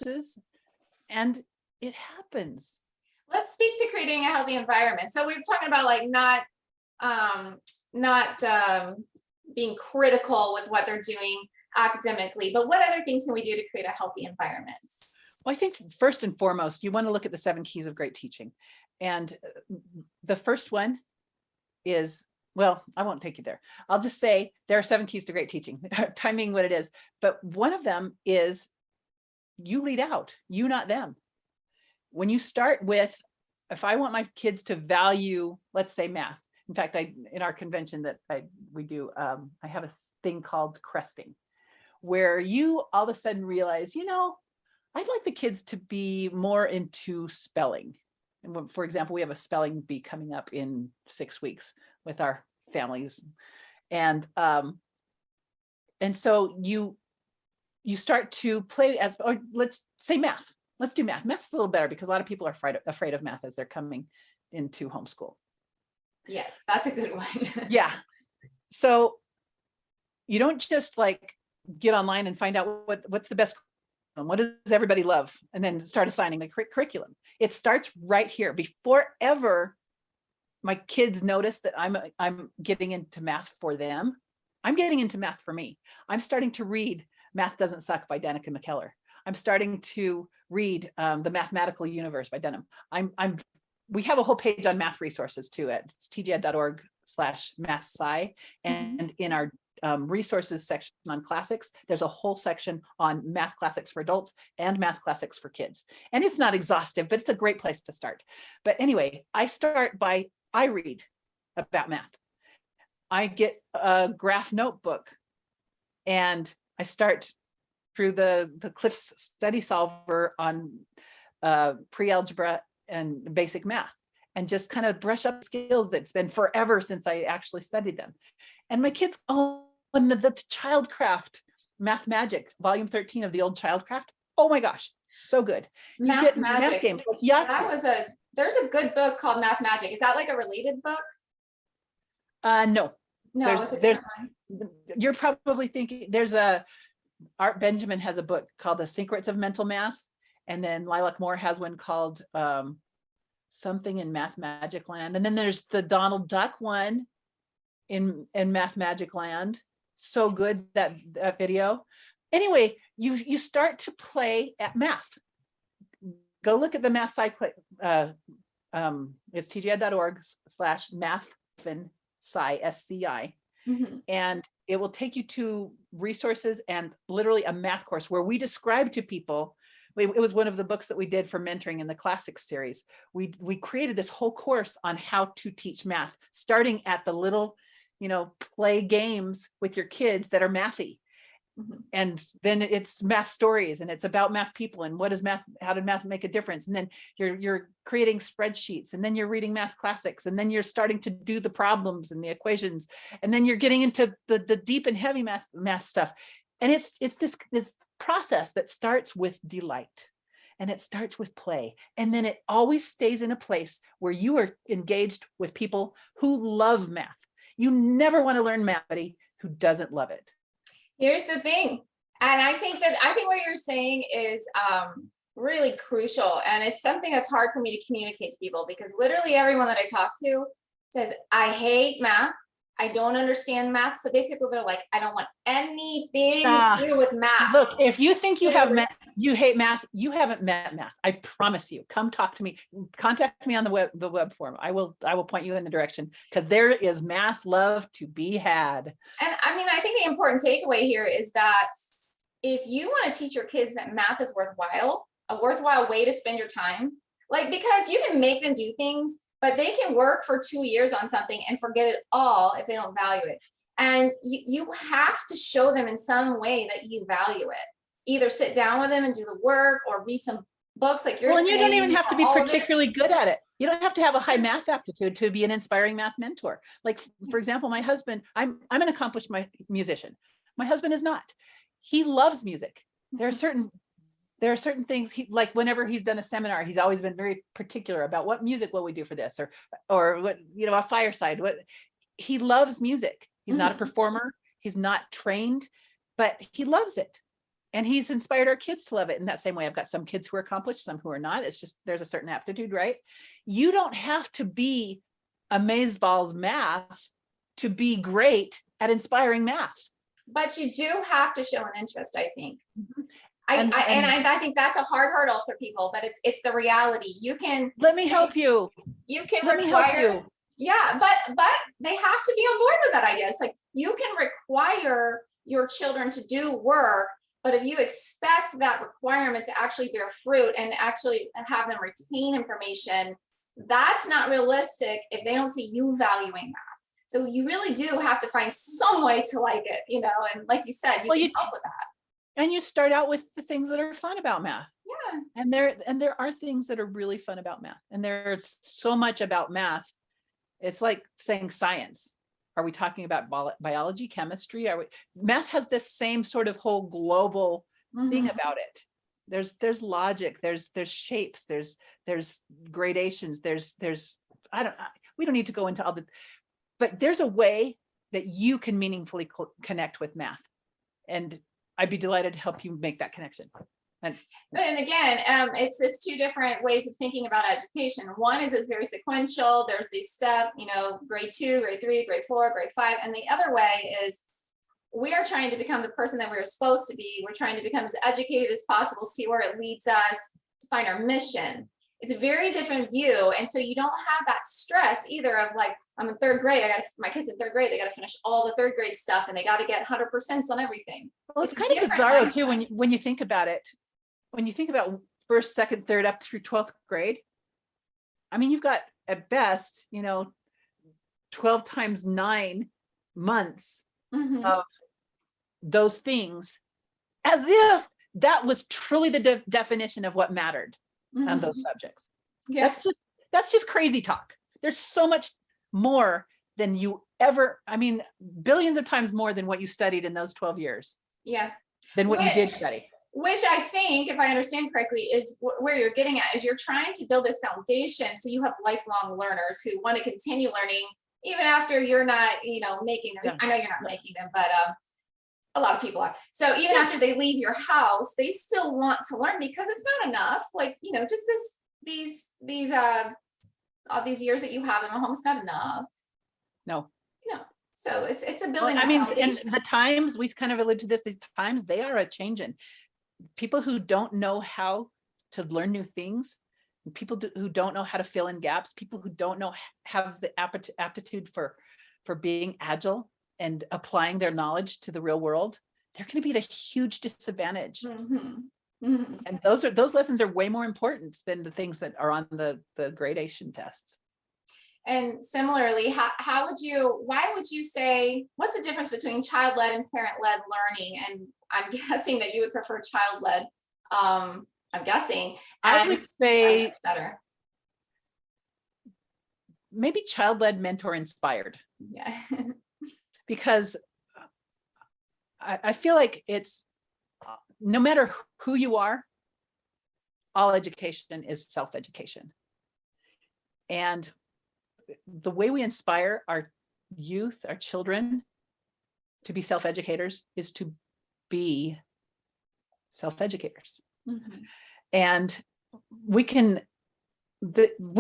resources, and it happens. Let's speak to creating a healthy environment. So we were talking about like not being critical with what they're doing academically, but what other things can we do to create a healthy environment? Well, I think first and foremost, you want to look at the 7 keys of great teaching. And the first one is, well, I won't take you there. I'll just say there are 7 keys to great teaching, timing what it is. But one of them is you lead out, you, not them. When you start with, if I want my kids to value, let's say math. In fact, in our convention that we do, I have a thing called cresting, where you all of a sudden realize, I'd like the kids to be more into spelling. And for example, we have a spelling bee coming up in 6 weeks with our families. And so you start to play as, or let's say math. Let's do math. Math's a little better because a lot of people are afraid of math as they're coming into homeschool. Yes, that's a good one. Yeah. So you don't just like get online and find out what's the best, what does everybody love, and then start assigning the curriculum. It starts right here. Before ever my kids notice that I'm getting into math for them, I'm getting into math for me. I'm starting to read Math Doesn't Suck by Danica McKellar. I'm starting to read The Mathematical Universe by Denham. We have a whole page on math resources too at TJEd.org/mathsci. And in our resources section on classics, there's a whole section on math classics for adults and math classics for kids. And it's not exhaustive, but it's a great place to start. But anyway, I read about math. I get a graph notebook and I start through the Cliff's study solver on pre-algebra and basic math, and just kind of brush up skills that's been forever since I actually studied them. And my kids, and the Childcraft Math Magic, volume 13 of the old Childcraft. Oh my gosh, so good. Math Magic. Math games. Yeah. There's a good book called Math Magic. Is that like a related book? No. No, You're probably thinking Art Benjamin has a book called The Secrets of Mental Math. And then Lilac Moore has one called something in Math Magic Land. And then there's the Donald Duck one in Math Magic Land. So good, that video. Anyway, you start to play at math. Go look at the math sci. It's tjed.org/math-sci, SCI. Mm-hmm. And it will take you to resources and literally a math course where we describe to people. It was one of the books that we did for mentoring in the classics series. We created this whole course on how to teach math, starting at the little, play games with your kids that are mathy. Mm-hmm. And then it's math stories, and it's about math people and how did math make a difference? And then you're creating spreadsheets, and then you're reading math classics, and then you're starting to do the problems and the equations, and then you're getting into the deep and heavy math stuff. And it's this process that starts with delight, and it starts with play, and then it always stays in a place where you are engaged with people who love math. You never want to learn math who doesn't love it. Here's the thing, and I think what you're saying is really crucial, and it's something that's hard for me to communicate to people, because literally everyone that I talk to says, I hate math, I don't understand math. So basically they're like, I don't want anything to do with math. Look, if you think you hate math, you haven't met math. I promise you. Come talk to me. Contact me on the web form. I will point you in the direction, because there is math love to be had. And I mean, I think the important takeaway here is that if you want to teach your kids that math is worthwhile, a worthwhile way to spend your time, because you can make them do things, but they can work for 2 years on something and forget it all if they don't value it. And you have to show them in some way that you value it. Either sit down with them and do the work, or read some books like you're saying. Well, and you don't even have to be particularly good at it. You don't have to have a high math aptitude to be an inspiring math mentor. Like, for example, my husband, I'm an accomplished musician. My husband is not. He loves music. There are certain things like whenever he's done a seminar, he's always been very particular about what music will we do for this, or what, a fireside. He loves music. He's not a performer. He's not trained, but he loves it. And he's inspired our kids to love it in that same way. I've got some kids who are accomplished, some who are not. It's just, there's a certain aptitude, right? You don't have to be amazeballs math to be great at inspiring math. But you do have to show an interest, I think. Mhm. I think that's a hard hurdle for people, but it's the reality. You can, Let me help you. you can Let me help require, you. yeah, but they have to be on board with that idea. It's like you can require your children to do work, but if you expect that requirement to actually bear fruit and actually have them retain information, that's not realistic if they don't see you valuing that. So you really do have to find some way to like it, you know, and like you said, you Well, can help with that. And you start out with the things that are fun about math. Yeah. And there are things that are really fun about math. And there's so much about math. It's like saying science. Are we talking about biology, chemistry? Math has this same sort of whole global thing about it. There's logic, there's shapes, there's gradations, we don't need to go into all the, but there's a way that you can meaningfully connect with math. And I'd be delighted to help you make that connection. And again, it's this two different ways of thinking about education. One is it's very sequential. There's these step, you know, grade 2, grade 3, grade 4, grade 5. And the other way is we are trying to become the person that we're supposed to be. We're trying to become as educated as possible, see where it leads us, to find our mission. It's a very different view. And so you don't have that stress either of like, I'm in 3rd grade. My kids in 3rd grade, they got to finish all the 3rd grade stuff and they got to get 100% on everything. Well, it's kind of bizarre too when you think about it. When you think about 1st, 2nd, 3rd up through 12th grade, I mean, you've got at best, you know, 12 times 9 months of those things, as if that was truly the definition of what mattered on those subjects. Yes. That's just crazy talk. There's so much more than you ever, I mean, billions of times more than what you studied in those 12 years. Yeah. Than what you did study. Which I think, if I understand correctly, is where you're getting at, is you're trying to build this foundation so you have lifelong learners who want to continue learning even after you're not, you know, making them. I know you're not making them, but a lot of people are. So even after they leave your house, they still want to learn because it's not enough. Like, you know, just all these years that you have in a home is not enough. No. So it's a building. I mean, and the times, we kind of alluded to this, these times, they are a changing. People who don't know how to learn new things, people who don't know how to fill in gaps, people who don't know, have the aptitude for being agile and applying their knowledge to the real world, they're going to be at a huge disadvantage. And those lessons are way more important than the things that are on the gradation tests. And similarly, why would you say, what's the difference between child-led and parent-led learning? And I'm guessing that you would prefer child-led. I'm guessing. I would say better. Maybe child-led, mentor-inspired. Yeah. Because I feel like it's, no matter who you are, all education is self-education. And the way we inspire our youth, our children, to be self-educators is to be self-educators. And we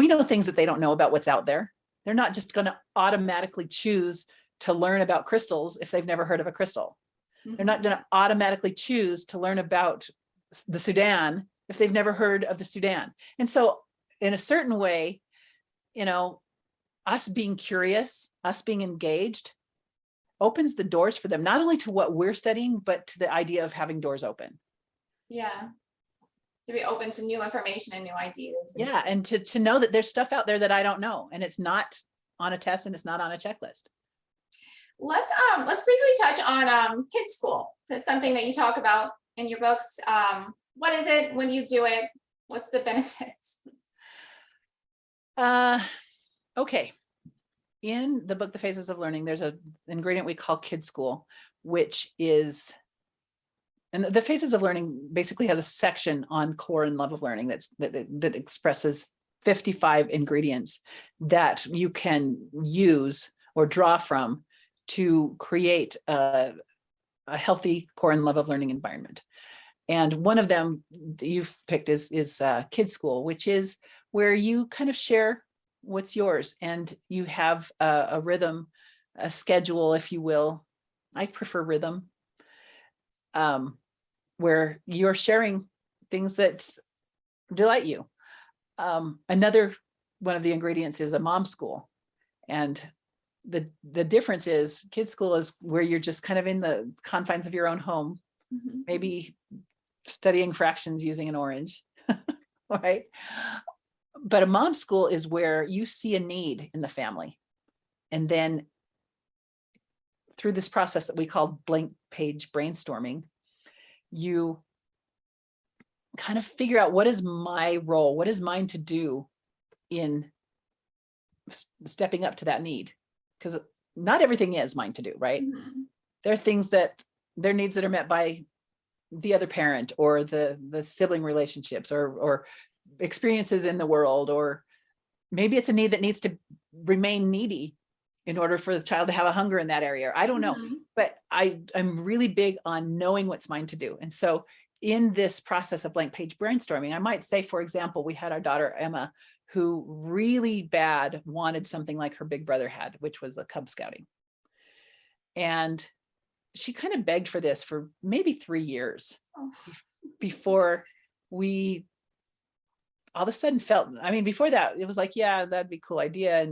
know things that they don't know about what's out there. They're not just going to automatically choose to learn about crystals if they've never heard of a crystal. They're not going to automatically choose to learn about the Sudan if they've never heard of the Sudan. And so in a certain way, you know, us being curious, us being engaged, opens the doors for them, not only to what we're studying, but to the idea of having doors open. Yeah. To be open to new information and new ideas. Yeah. And to know that there's stuff out there that I don't know, and it's not on a test and it's not on a checklist. Let's briefly touch on kids school. That's something that you talk about in your books. What is it? When you do it? What's the benefits? Okay. In the book, The Phases of Learning, there's an ingredient we call kids school, which is, and the Phases of Learning basically has a section on core and love of learning that expresses 55 ingredients that you can use or draw from to create a healthy core and love of learning environment. And one of them you've picked is Kids School, which is where you kind of share what's yours, and you have a rhythm, a schedule, if you will. I prefer rhythm, where you're sharing things that delight you. Another one of the ingredients is a mom school. And the difference is Kids School is where you're just kind of in the confines of your own home, maybe studying fractions using an orange, right? But a mom school is where you see a need in the family. And then through this process that we call blank page brainstorming, you kind of figure out, what is my role? What is mine to do in stepping up to that need? Because not everything is mine to do, right? There are things that there needs that are met by the other parent, or the sibling relationships, or experiences in the world, or maybe it's a need that needs to remain needy in order for the child to have a hunger in that area. I don't know, but I'm really big on knowing what's mine to do. And so in this process of blank page brainstorming, I might say, for example, we had our daughter Emma, who really bad wanted something like her big brother had, which was a Cub Scouting. And she kind of begged for this for maybe 3 years before we all of a sudden felt, I mean, before that, it was like, yeah, that'd be a cool idea.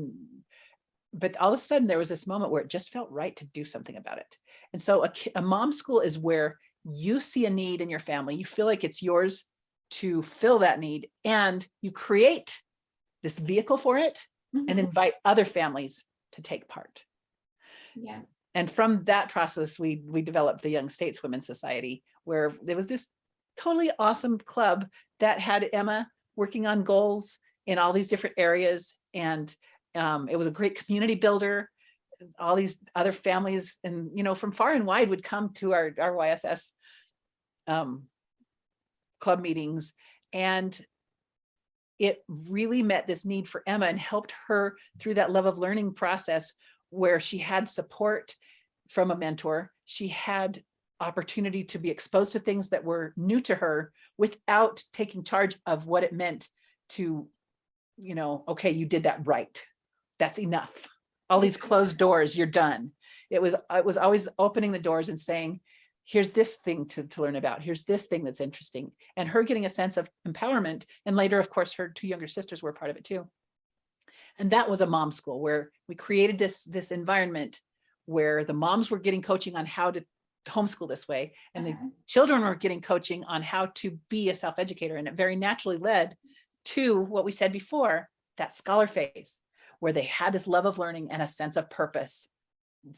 But all of a sudden there was this moment where it just felt right to do something about it. And so a mom school is where you see a need in your family, you feel like it's yours to fill that need, and you create this vehicle for it and invite other families to take part. Yeah. And from that process, we developed the Young Stateswomen Society, where there was this totally awesome club that had Emma working on goals in all these different areas. And it was a great community builder. All these other families, and from far and wide, would come to our YSS club meetings. And it really met this need for Emma and helped her through that love of learning process, where she had support from a mentor. She had opportunity to be exposed to things that were new to her without taking charge of what it meant to, okay, you did that right. That's enough. All these closed doors, you're done. It was always opening the doors and saying, here's this thing to learn about. Here's this thing that's interesting. And her getting a sense of empowerment. And later, of course, her 2 younger sisters were part of it too. And that was a mom school, where we created this environment where the moms were getting coaching on how to homeschool this way, and the children were getting coaching on how to be a self-educator. And it very naturally led to what we said before, that scholar phase, where they had this love of learning and a sense of purpose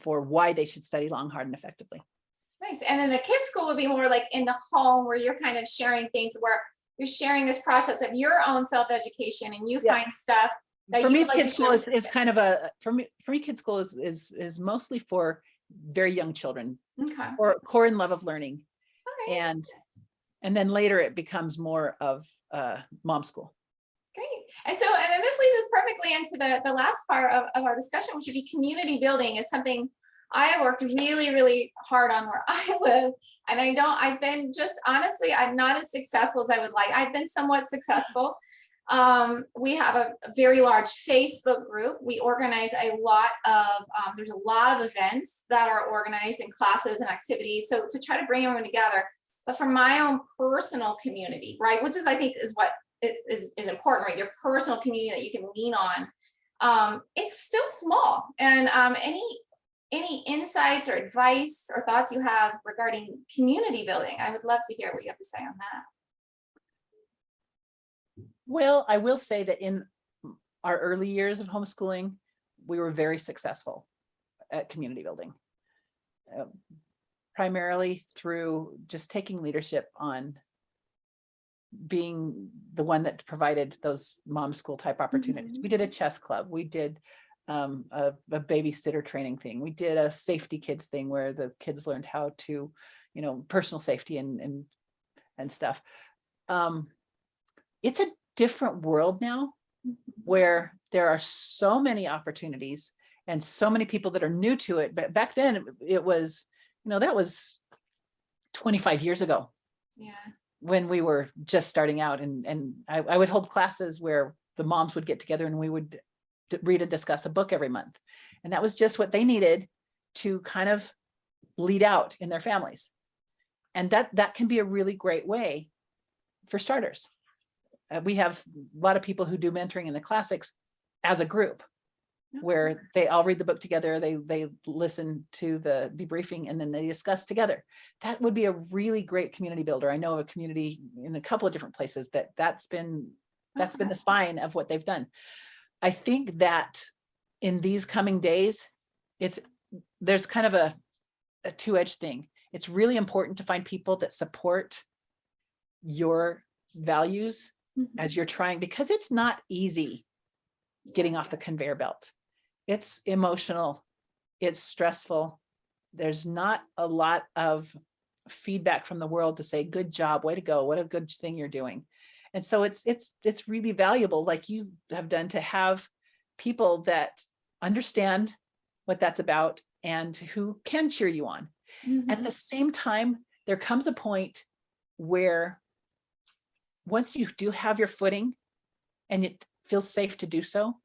for why they should study long, hard, and effectively. Nice. And then the Kids School would be more like in the home, where you're kind of sharing things, where you're sharing this process of your own self-education, and you find stuff that for you me, like Kids School is kind of for me, Kids School is mostly for very young children, or core and love of learning. And then later it becomes more of mom school. Great. And then this leads us perfectly into the last part of our discussion, which would be community building. Is something I have worked really, really hard on where I live. And I've been just, honestly, I'm not as successful as I would like. I've been somewhat successful. We have a very large Facebook group. We organize a lot of, there's a lot of events that are organized, and classes and activities. So to try to bring everyone together, but for my own personal community, right, which is, I think, is what is important, right? Your personal community that you can lean on. It's still small. And any insights or advice or thoughts you have regarding community building, I would love to hear what you have to say on that. Well, I will say that in our early years of homeschooling, we were very successful at community building, primarily through just taking leadership on being the one that provided those mom school type opportunities. We did a chess club. We did a babysitter training thing. We did a safety kids thing, where the kids learned how to, personal safety and stuff. It's a different world now, where there are so many opportunities and so many people that are new to it. But back then it was, that was 25 years ago. Yeah. when we were just starting out, and I would hold classes where the moms would get together and we would read and discuss a book every month. And that was just what they needed to kind of lead out in their families. And that can be a really great way for starters. We have a lot of people who do mentoring in the classics as a group, where they all read the book together, they listen to the debriefing, and then they discuss together. That would be a really great community builder. I know of a community in a couple of different places that's been the spine of what they've done. I think that in these coming days, there's kind of a two-edged thing. It's really important to find people that support your values as you're trying, because it's not easy getting off the conveyor belt. It's emotional, it's stressful. There's not a lot of feedback from the world to say, good job, way to go, what a good thing you're doing. And so it's really valuable, like you have done, to have people that understand what that's about and who can cheer you on. At the same time, there comes a point where once you do have your footing and it feels safe to do so,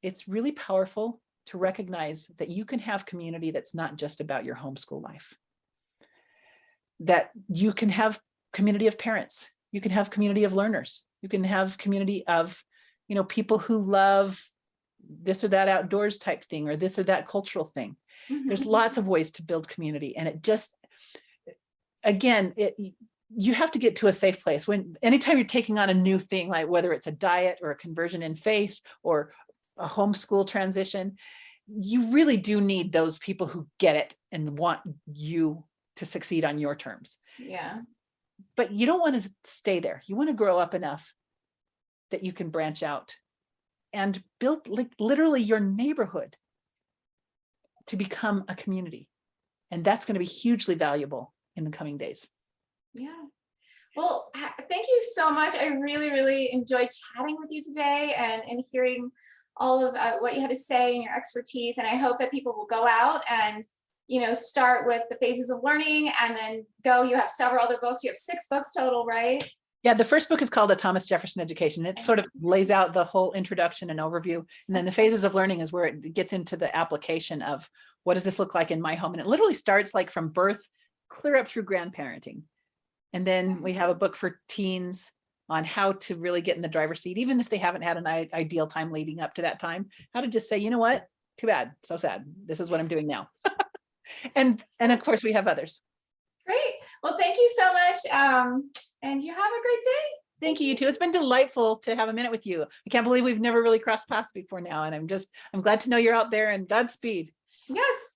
it's really powerful to recognize that you can have community that's not just about your homeschool life. That you can have community of parents, you can have community of learners, you can have community of, people who love this or that outdoors type thing, or this or that cultural thing. There's lots of ways to build community. And it just, again, you have to get to a safe place. Anytime you're taking on a new thing, like whether it's a diet or a conversion in faith or a homeschool transition, you really do need those people who get it and want you to succeed on your terms. Yeah. But you don't want to stay there. You want to grow up enough that you can branch out and build literally your neighborhood to become a community. And that's going to be hugely valuable in the coming days. Yeah. Well, thank you so much. I really, really enjoyed chatting with you today and hearing all of what you had to say and your expertise. And I hope that people will go out and, start with the phases of learning and then go. You have several other books. You have 6 books total, right? Yeah, the first book is called A Thomas Jefferson Education. It sort of lays out the whole introduction and overview. And then the phases of learning is where it gets into the application of what does this look like in my home? And it literally starts like from birth, clear up through grandparenting. And then we have a book for teens on how to really get in the driver's seat, even if they haven't had an ideal time leading up to that time, how to just say, you know what, too bad, so sad. This is what I'm doing now. and of course we have others. Great. Well, thank you so much. And you have a great day. Thank you, you too. It's been delightful to have a minute with you. I can't believe we've never really crossed paths before now. And I'm glad to know you're out there, and Godspeed. Yes.